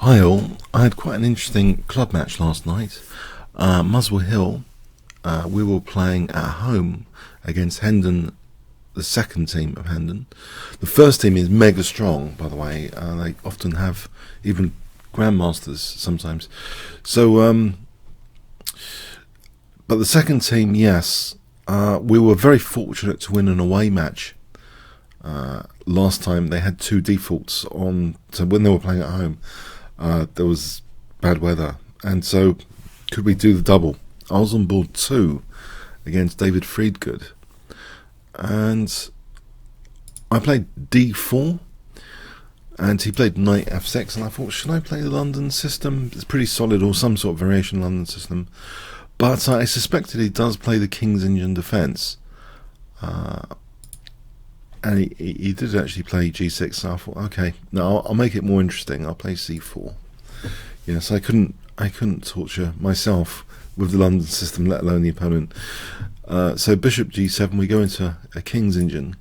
Hi all, I had quite an interesting club match last night. Muswell Hill, we were playing at home against Hendon, the second team of Hendon. The first team is mega strong, by the way. They often have even grandmasters sometimes. So, but the second team, yes, we were very fortunate to win an away match. Last time they had two defaults on, so when they were playing at home, there was bad weather, and so could we do the double? I was on board 2 against David Friedgood, and I played d4 and he played knight f6, and I thought, should I play the London system? It's pretty solid, or some sort of variation London system, but I suspected he does play the King's Indian defence, and he did actually play g6, so I thought, okay, no, I'll make it more interesting. I'll play c4. Yes, I couldn't torture myself with the London system, let alone the opponent. So bishop g7, we go into a King's Indian,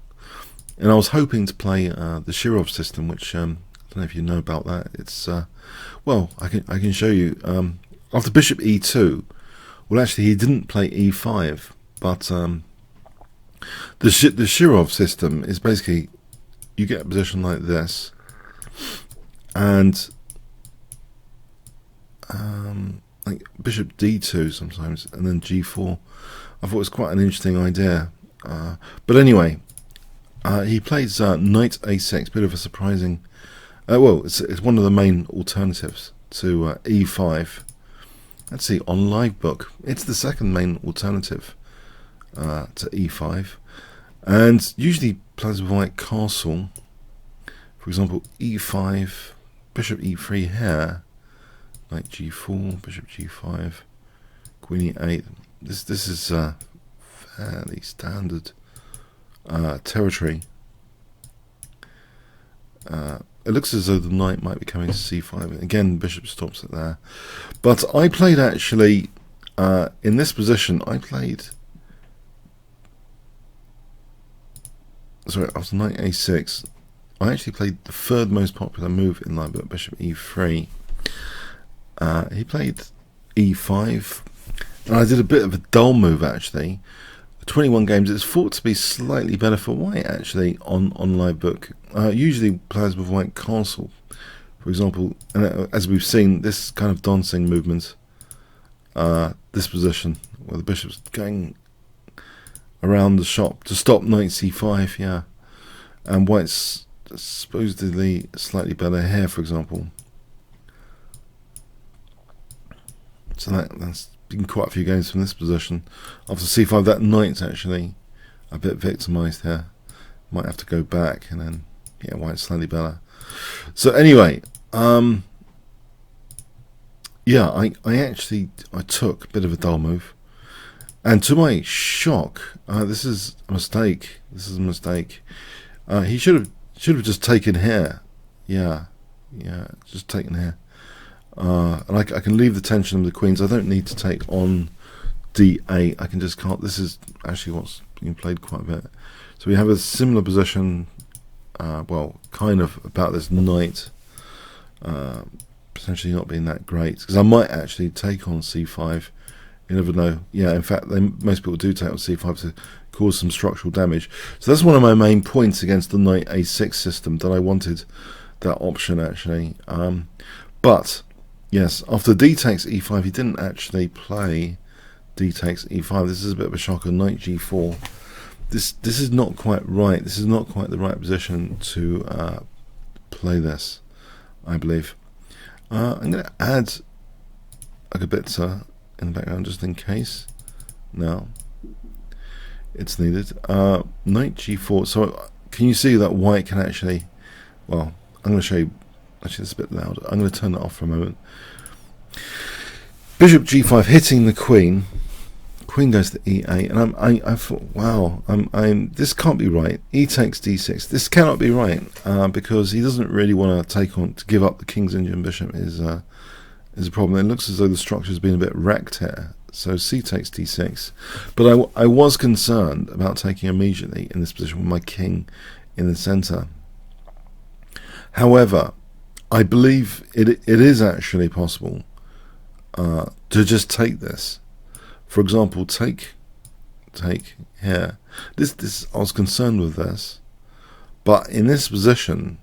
and I was hoping to play the Shirov system, which I don't know if you know about that. It's well, I can show you. After bishop e2, well, actually he didn't play e5, but the Shirov system is basically you get a position like this, and like bishop d2 sometimes, and then g4. I thought it was quite an interesting idea, but anyway, he plays knight a6, bit of a surprising. Well, it's one of the main alternatives to e5. Let's see, on live book, it's the second main alternative to e5, and usually plays with like castle, for example e5, bishop e3 here, knight g4, bishop g5, queen e8. This is fairly standard territory. It looks as though the knight might be coming to c5. Again, bishop stops it there, but I played actually in this position. I played. Sorry, after knight a6, I actually played the third most popular move in line, but bishop e3. He played e5, and I did a bit of a dull move actually. 21 games. It's thought to be slightly better for white actually on live book. Usually players with white castle, for example, and as we've seen, this kind of dancing movement, this position where the bishop's going around the shop to stop knight c5, yeah, and white's supposedly slightly better here, for example. So that's been quite a few games from this position. After c5, that knight's actually a bit victimized here. Might have to go back, and then yeah, white's slightly better. So anyway, yeah, I took a bit of a dull move. And to my shock, this is a mistake. This is a mistake. He should have just taken here. Yeah, just taken here. And I can leave the tension of the queens. I don't need to take on d8. I can just can't. This is actually what's being played quite a bit. So we have a similar position. Well, kind of about this knight. Potentially not being that great, because I might actually take on c5. You never know. Yeah, in fact, most people do take on c5 to cause some structural damage. So that's one of my main points against the knight a6 system, that I wanted that option actually. But yes, after d takes e5, he didn't actually play d takes e5. This is a bit of a shocker. Knight g4. This is not quite right. This is not quite the right position to play this, I believe. I'm going to add like a bit in the background just in case. Now it's needed. Knight g4. So can you see that white can actually, well, I'm going to show you. Actually, it's a bit loud. I'm going to turn that off for a moment. Bishop g5 hitting the queen. Queen goes to e8, and I thought, wow, this can't be right. E takes d6. This cannot be right, because he doesn't really want to give up the King's Indian bishop. Is a problem. It looks as though the structure has been a bit wrecked here. So c takes d6, but I was concerned about taking immediately in this position with my king in the center. However, I believe it is actually possible to just take this. For example, take here. This I was concerned with this, but in this position,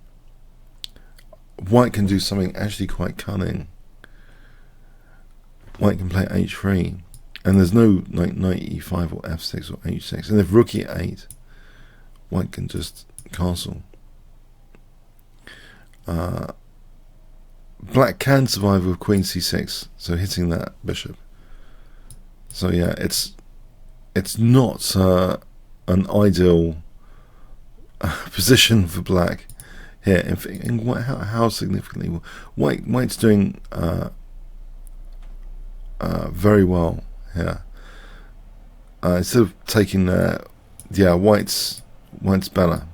white can do something actually quite cunning. White can play h3, and there's no like knight e5 or f6 or h6, and if rook e8, white can just castle. Black can survive with queen c6, so hitting that bishop. So yeah, it's not an ideal position for black here. How significantly white's doing very well here. Instead of taking yeah, white's better.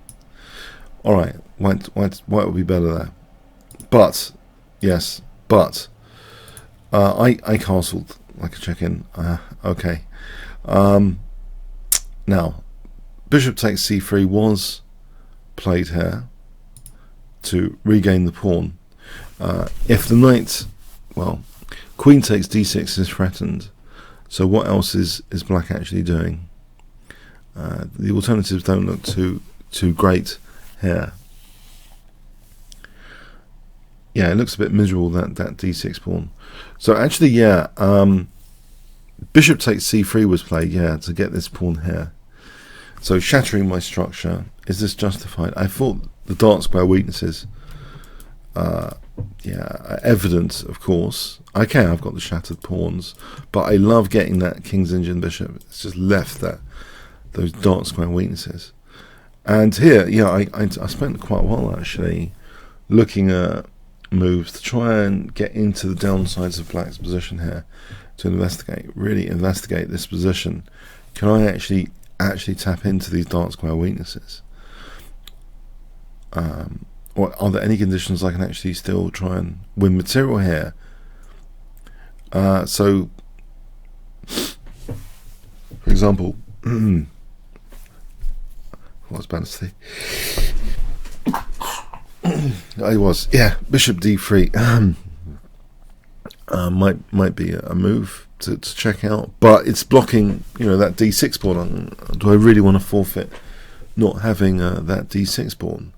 All right, white will be better there. But yes, but I castled like a chicken. Okay. Now, bishop takes c3 was played here to regain the pawn. If the knight, well, queen takes d6 is threatened. So what else is black actually doing? The alternatives don't look too great here. Yeah, it looks a bit miserable, that d6 pawn. So actually, yeah, bishop takes c3 was played, yeah, to get this pawn here. So shattering my structure. Is this justified? I thought the dark square weaknesses, yeah, are evident, of course. Okay, I've got the shattered pawns, but I love getting that king's engine bishop. It's just left those dark square weaknesses. And here, yeah, I spent quite a while actually looking at moves to try and get into the downsides of black's position here, to really investigate this position. Can I actually tap into these dark square weaknesses? Or are there any conditions I can actually still try and win material here? So, for example, what was about to say? I was, yeah, bishop d3 might be a move to check out, but it's blocking, you know, that d6 pawn. Do I really want to forfeit not having that d6 pawn?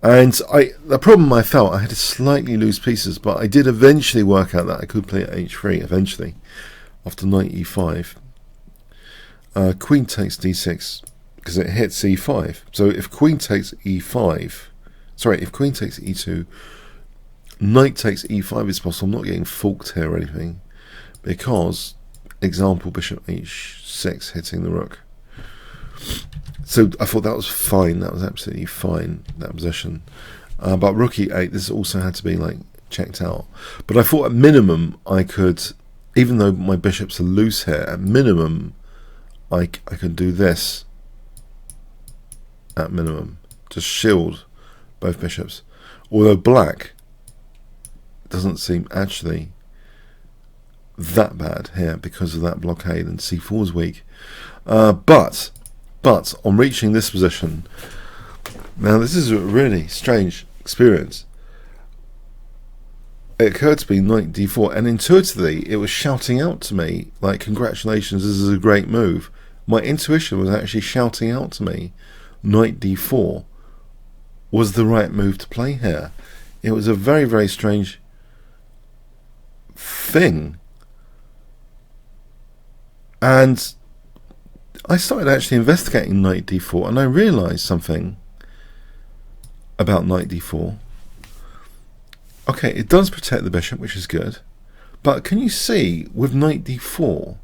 And the problem I felt, I had to slightly lose pieces, but I did eventually work out that I could play at h3 eventually after knight e5. Queen takes d6 because it hits e5. So if queen takes e5, sorry, if queen takes e2, knight takes e5 is possible. I'm not getting forked here or anything, because, example, bishop h6 hitting the rook. So I thought that was fine. That was absolutely fine, that position. But rook e8, this also had to be like checked out. But I thought at minimum I could, even though my bishops are loose here, at minimum I could do this. At minimum, just shield both bishops. Although black doesn't seem actually that bad here because of that blockade, and c4 is weak. But on reaching this position, now this is a really strange experience. It occurred to me knight d4, and intuitively it was shouting out to me like, congratulations, this is a great move. My intuition was actually shouting out to me knight d4 was the right move to play here. It was a very, very strange thing. And I started actually investigating knight d4, and I realized something about knight d4. Okay, it does protect the bishop, which is good, but can you see with knight d4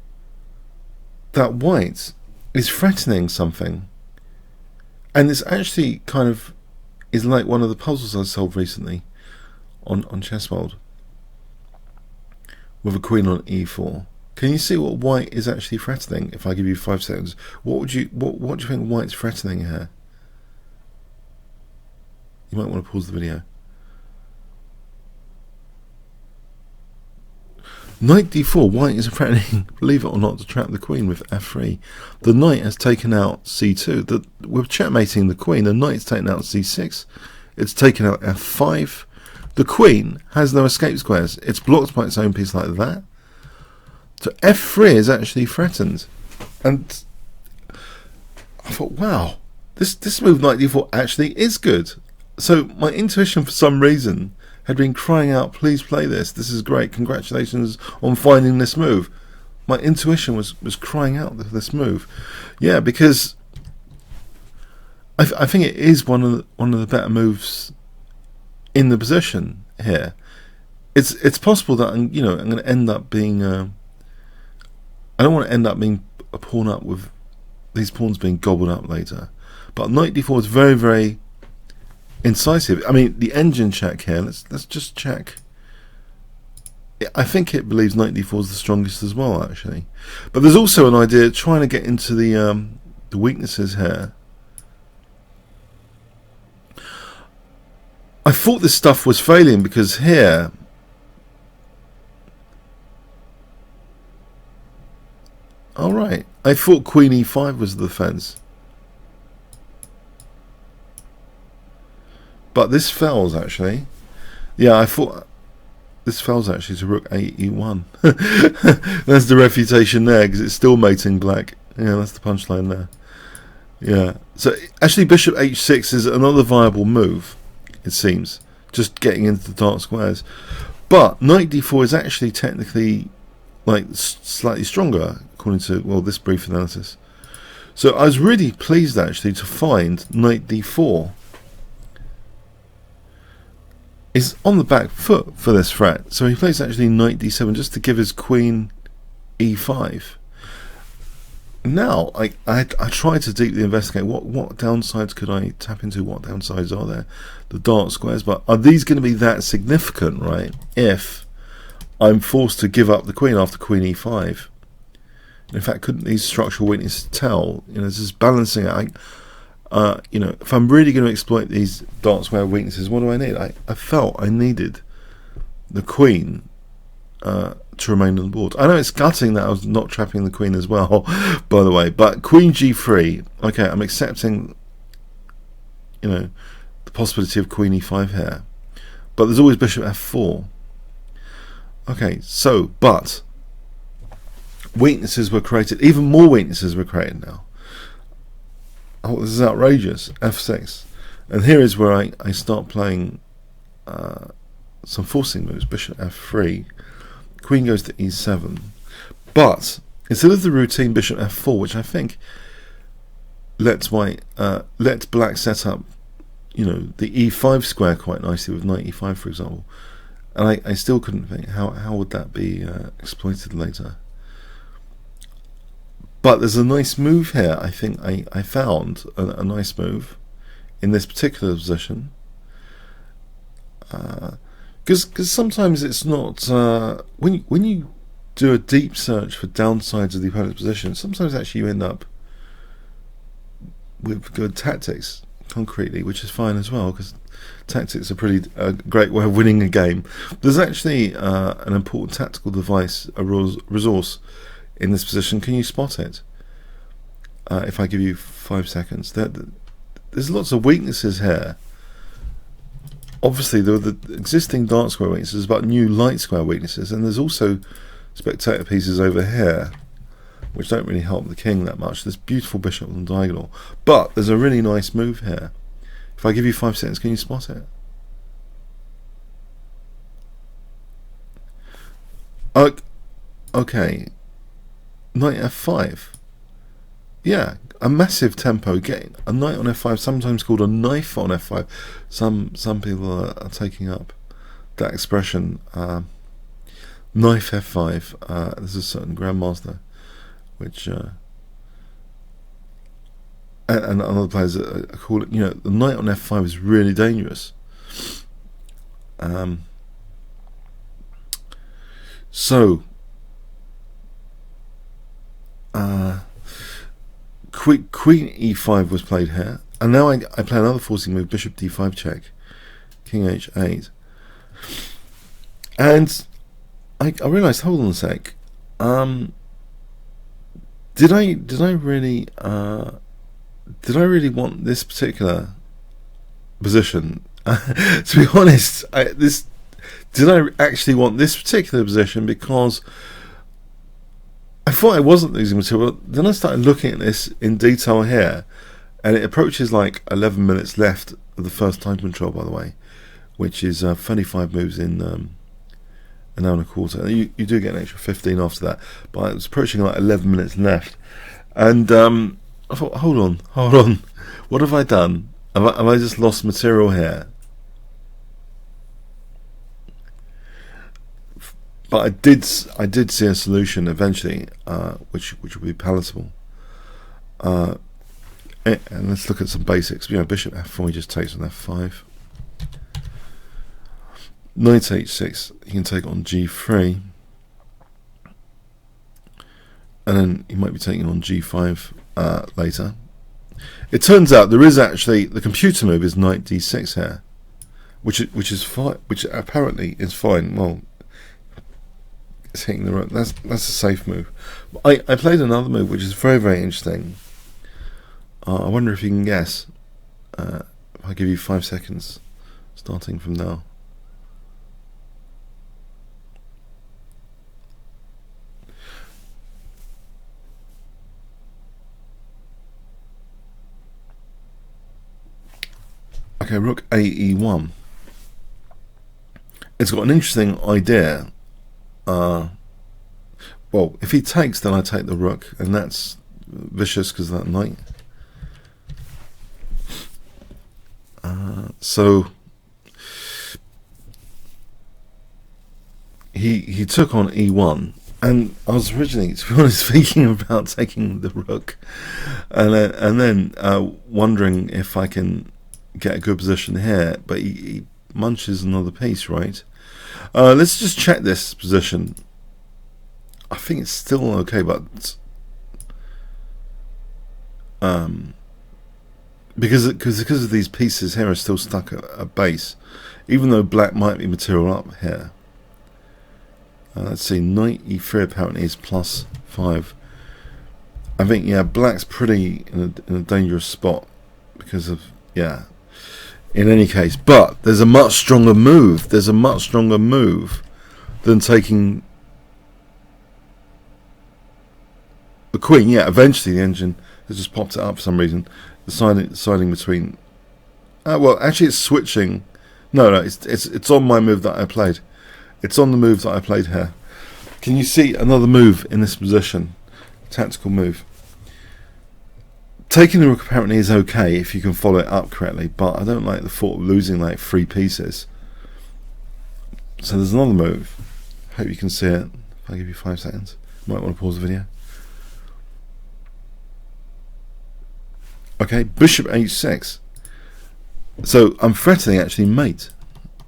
that white is threatening something? And this actually kind of is like one of the puzzles I solved recently on Chess World with a queen on e4. Can you see what white is actually threatening? If I give you 5 seconds, what do you think white's threatening here? You might want to pause the video. Knight d4, white is threatening, believe it or not, to trap the queen with f3. The knight has taken out c2. We're checkmating the queen. The knight's taken out c6. It's taken out f5. The queen has no escape squares. It's blocked by its own piece like that. So f3 is actually threatened. And I thought, wow, this move knight d4 actually is good. So my intuition for some reason had been crying out, please play this. This is great. Congratulations on finding this move. My intuition was crying out for this move. Yeah, because I think it is one of the better moves in the position here. It's possible that I'm going to end up being I don't want to end up being a pawn up with these pawns being gobbled up later. But knight d4 is very, very incisive. I mean, the engine check here. Let's just check. I think it believes knight d4 is the strongest as well, actually. But there's also an idea trying to get into the weaknesses here. I thought this stuff was failing because here, all right, I thought queen e5 was the defense, but this fails actually. Yeah, I thought this fails actually to rook e1. That's the refutation there because it's still mating black. Yeah, that's the punchline there. Yeah, so actually bishop h6 is another viable move. It seems, just getting into the dark squares. But knight d4 is actually technically like slightly stronger, according to, well, this brief analysis. So I was really pleased actually to find knight d4 is on the back foot for this threat. So he plays actually knight d7 just to give his queen e5. Now I tried to deeply investigate what downsides could I tap into, what downsides are there, the dark squares, but are these going to be that significant, right, if I'm forced to give up the queen after queen e5? In fact, couldn't these structural weaknesses tell? This is balancing out. If I'm really going to exploit these dark square weaknesses, what do I need? I felt I needed the queen to remain on the board. I know it's gutting that I was not trapping the queen as well, by the way, but queen g3, okay, I'm accepting the possibility of queen e5 here, but there's always bishop f4. Okay, so, but weaknesses were created, even more weaknesses were created now. Oh, this is outrageous. f6, and here is where I start playing some forcing moves. Bishop f3, queen goes to e7, but instead of the routine bishop f4, which I think lets black set up the e5 square quite nicely with knight e5, for example, and I still couldn't think how would that be exploited later. But there's a nice move here. I think I found a nice move in this particular position, because sometimes it's not when you do a deep search for downsides of the opponent's position, sometimes actually you end up with good tactics concretely, which is fine as well, because tactics are pretty great way of winning a game. There's actually an important tactical device, a resource in this position. Can you spot it? If I give you 5 seconds, there's lots of weaknesses here. Obviously there are the existing dark square weaknesses, but new light square weaknesses, and there's also spectator pieces over here which don't really help the king that much. This beautiful bishop on the diagonal, but there's a really nice move here. If I give you 5 seconds, can you spot it? Okay, knight f5. Yeah, a massive tempo gain. A knight on f5, sometimes called a knife on f5. Some people are taking up that expression. Knife f5. There's a certain grandmaster, which and other players call it. The knight on f5 is really dangerous. So. Queen e5 was played here, and now I play another forcing move, bishop d5 check, king h8, and I realised, hold on a sec, did I really want this particular position To be honest, did I actually want this particular position because I thought I wasn't losing material. Then I started looking at this in detail here, and it approaches like 11 minutes left of the first time control, by the way, which is 35 moves in an hour and a quarter. You do get an extra 15 after that, but it was approaching like 11 minutes left, and I thought, hold on, what have I done? Have I just lost material here? But I did see a solution eventually, which would be palatable. And let's look at some basics. Bishop f4, he just takes on f5. Knight h6, he can take on g3, and then he might be taking on g5 later. It turns out there is actually the computer move is knight d6 here, which is fine, which apparently is fine. Well, it's hitting the rook. That's a safe move. I played another move which is very, very interesting. I wonder if you can guess. If I give you 5 seconds, starting from now. Okay, rook ae1. It's got an interesting idea. Well, if he takes, then I take the rook, and that's vicious because of that knight. So he took on e1, and I was originally, to be honest, thinking about taking the rook, and then wondering if I can get a good position here, but he munches another piece, right? Let's just check this position. I think it's still okay, but because of these pieces here are still stuck at base, even though black might be material up here. Let's see, knight e3 apparently is +5. I think, yeah, black's pretty in a dangerous spot because of, yeah. In any case, but there's a much stronger move. There's a much stronger move than taking the queen. Yeah, eventually the engine has just popped it up for some reason. Deciding between. Well, actually, it's switching. No, it's on my move that I played. It's on the move that I played here. Can you see another move in this position? Tactical move. Taking the rook apparently is okay if you can follow it up correctly, but I don't like the thought of losing like 3 pieces. So there's another move. Hope you can see it. If I give you 5 seconds, might want to pause the video. Okay, bishop h6. So I'm threatening actually mate.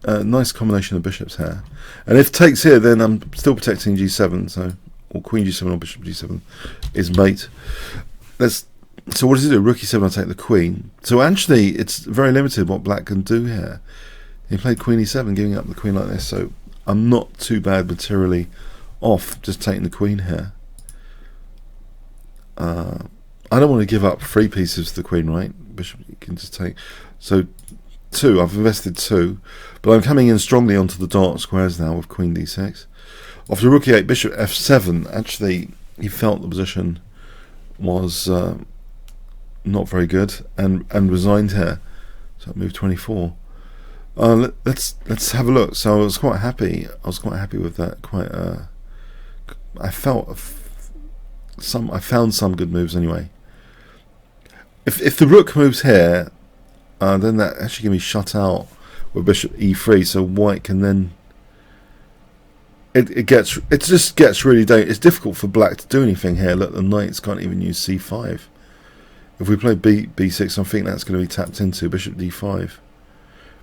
Nice combination of bishops here. And if takes here, then I'm still protecting g7. So, or queen g7 or bishop g7 is mate. So what does he do? Rook e7, I take the queen. So actually, it's very limited what black can do here. He played queen e7, giving up the queen like this. So I'm not too bad materially off just taking the queen here. I don't want to give up 3 pieces to the queen, right? Bishop, you can just take. So 2, I've invested 2, but I'm coming in strongly onto the dark squares now with queen d6. After rook e8, bishop f7, actually he felt the position was not very good and resigned here. So move 24. Let's have a look. So I was quite happy. I was quite happy with that. I found some good moves anyway. If the rook moves here, then that actually can be shut out with bishop e3. So white can then. It just gets really dangerous. It's difficult for black to do anything here. Look, the knights can't even use c5. If we play b6, I think that's going to be tapped into. Bishop d5.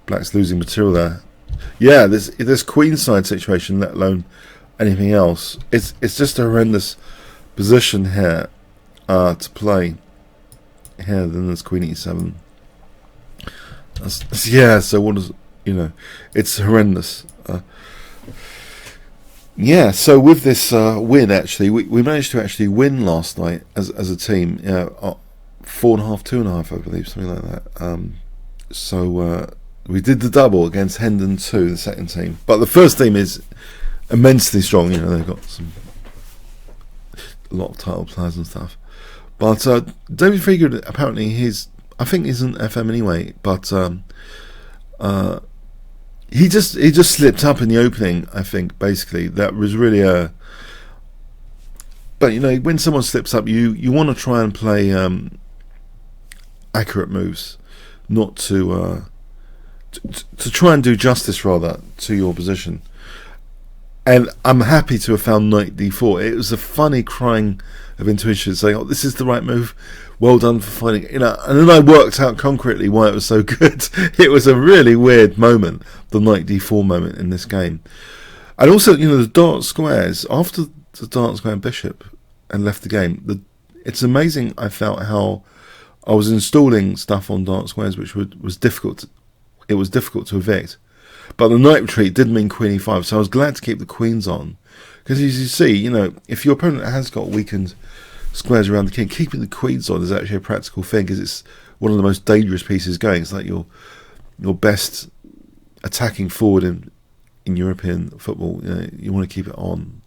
Black's losing material there. Yeah, this queenside situation, let alone anything else. It's just a horrendous position here to play. Here, then there's queen e7. Yeah, so what does, it's horrendous. Yeah, so with this win, actually, we managed to actually win last night as a team. 4.5, 2.5, I believe, something like that. So we did the double against Hendon 2, the second team. But the first team is immensely strong. You know, they've got a lot of title players and stuff. But David Freegood, apparently I think he's an FM anyway, but he just slipped up in the opening, I think, basically. That was really but you know, when someone slips up, you want to try and play accurate moves, not to try and do justice rather to your position. And I'm happy to have found knight d4. It was a funny crying of intuition, saying, "Oh, this is the right move. Well done for finding it." You know, and then I worked out concretely why it was so good. It was a really weird moment, the knight d4 moment in this game. And also, you know, the dark squares after the dark square and bishop and left the game. It's amazing. I felt how I was installing stuff on dark squares, which was difficult. It was difficult to evict. But the knight retreat did mean queen e5, so I was glad to keep the queens on. Because as you see, you know, if your opponent has got weakened squares around the king, keeping the queens on is actually a practical thing, because it's one of the most dangerous pieces going. It's like your best attacking forward in European football. You know, you want to keep it on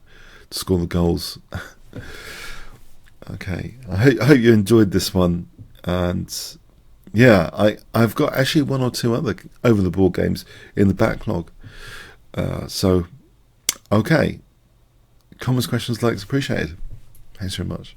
to score the goals. Okay, I hope you enjoyed this one, and yeah, I've got actually one or two other over the board games in the backlog. So, okay, comments, questions, likes appreciated. Thanks very much.